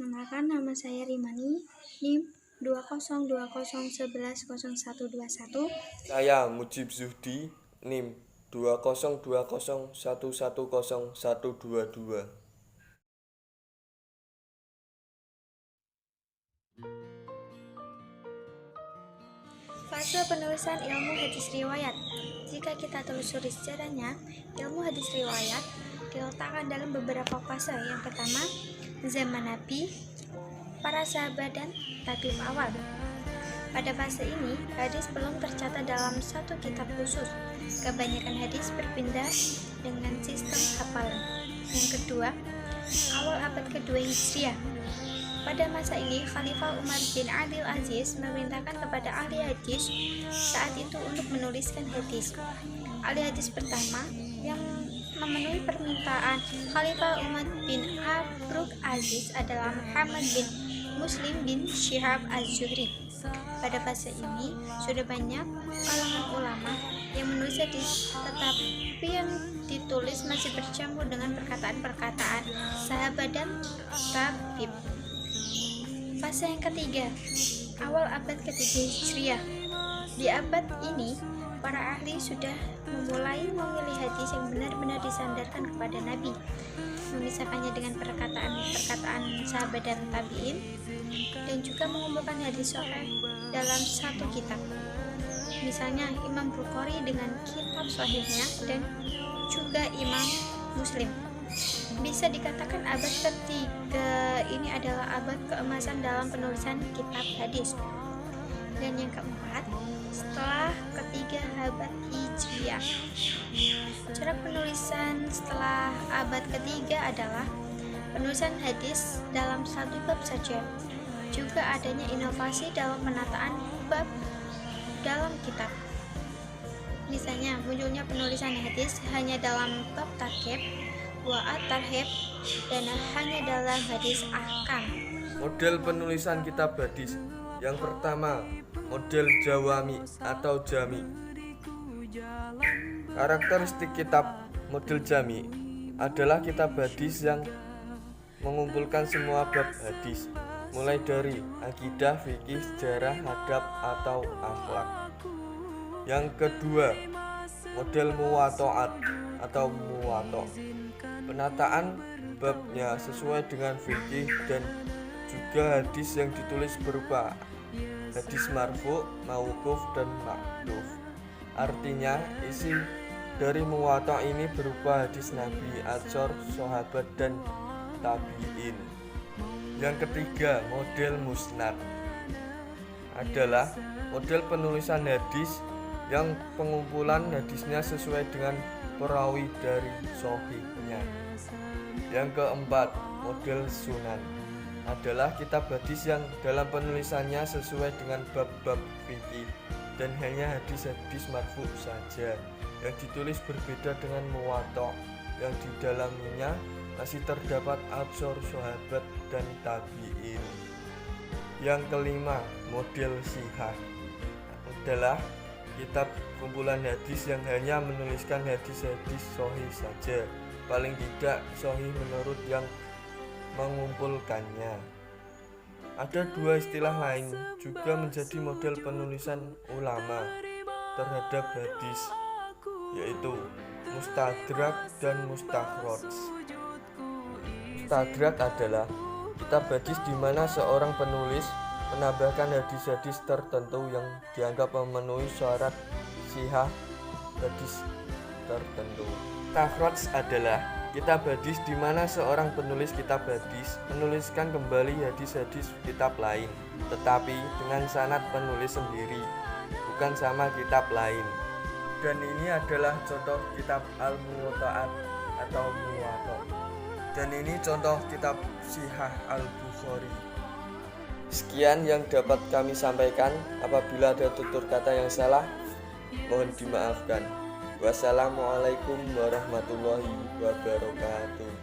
Perkenalkan, nama saya Rimani, NIM 20201100121. Saya Mujib Zuhdi, NIM 20201101122. Fase penulisan ilmu hadis riwayat. Jika kita telusuri sejarahnya, ilmu hadis riwayat diletakkan dalam beberapa fase. Yang pertama, zaman Nabi, para sahabat dan tabi'in awal. Pada fase ini, hadis belum tercatat dalam satu kitab khusus. Kebanyakan hadis berpindah dengan sistem hafalan. Yang kedua, awal abad kedua Hijriah. Pada masa ini, Khalifah Umar bin Abdul Aziz memerintahkan kepada ahli hadis saat itu untuk menuliskan hadis. Ahli hadis pertama yang memenuhi permintaan Khalifah Umar bin Abdul Aziz adalah Muhammad bin Muslim bin Syihab Az-Zuhri. Pada fase ini, sudah banyak kalangan ulama yang menulis hadis, tetapi yang ditulis masih bercampur dengan perkataan-perkataan sahabat dan tabi'in. Fase yang ketiga, awal abad ketiga Hijriah. Di abad ini, para ahli sudah memulai memilih hadis yang benar-benar disandarkan kepada Nabi, memisahkannya dengan perkataan-perkataan sahabat dan tabi'in, dan juga mengumpulkan hadis sahih dalam satu kitab. Misalnya Imam Bukhari dengan kitab sahihnya dan juga Imam Muslim. Bisa dikatakan abad ketiga ini adalah abad keemasan dalam penulisan kitab hadis. Dan yang keempat, setelah ketiga abad Hijriah. Cara penulisan setelah abad ketiga adalah penulisan hadis dalam satu bab saja. Juga adanya inovasi dalam penataan bab dalam kitab. Misalnya, munculnya penulisan hadis hanya dalam bab targhib wa at-tarhib dan hanya dalam hadis ahkam. Model penulisan kitab hadis. Yang pertama, model jawami atau jami. Karakteristik kitab model jami adalah kitab hadis yang mengumpulkan semua bab hadis, mulai dari akidah, fikih, sejarah, adab, atau akhlak. Yang kedua, model muwato'at atau muwato'. Penataan babnya sesuai dengan fikih dan juga hadis yang ditulis berupa hadis marfu, mauquf, dan maqtuf. Artinya, isi dari muwato' ini berupa hadis Nabi, atsar, sahabat, dan tabi'in. Yang ketiga, model musnad adalah model penulisan hadis yang pengumpulan hadisnya sesuai dengan perawi dari sahihnya. Yang keempat, model sunan adalah kitab hadis yang dalam penulisannya sesuai dengan bab-bab fikih dan hanya hadis-hadis marfu saja yang ditulis, berbeda dengan muwato' yang di dalamnya masih terdapat atsar, sahabat, dan tabi'in. Yang kelima, model sihah adalah kitab kumpulan hadis yang hanya menuliskan hadis-hadis sahih saja, paling tidak sahih menurut yang mengumpulkannya. Ada dua istilah lain juga menjadi model penulisan ulama terhadap hadis, yaitu mustadrak dan mustakhraj. Mustadrak adalah kitab hadis di mana seorang penulis menambahkan hadis-hadis tertentu yang dianggap memenuhi syarat sihah hadis tertentu. Mustakhraj adalah kitab hadis di mana seorang penulis kitab hadis menuliskan kembali hadis-hadis kitab lain, tetapi dengan sanad penulis sendiri, bukan sama kitab lain. Dan ini adalah contoh kitab al-muwatta'at atau muwato'. Dan ini contoh kitab Sihah al-Bukhari. Sekian yang dapat kami sampaikan. Apabila ada tutur kata yang salah, mohon dimaafkan. Wassalamualaikum warahmatullahi wabarakatuh.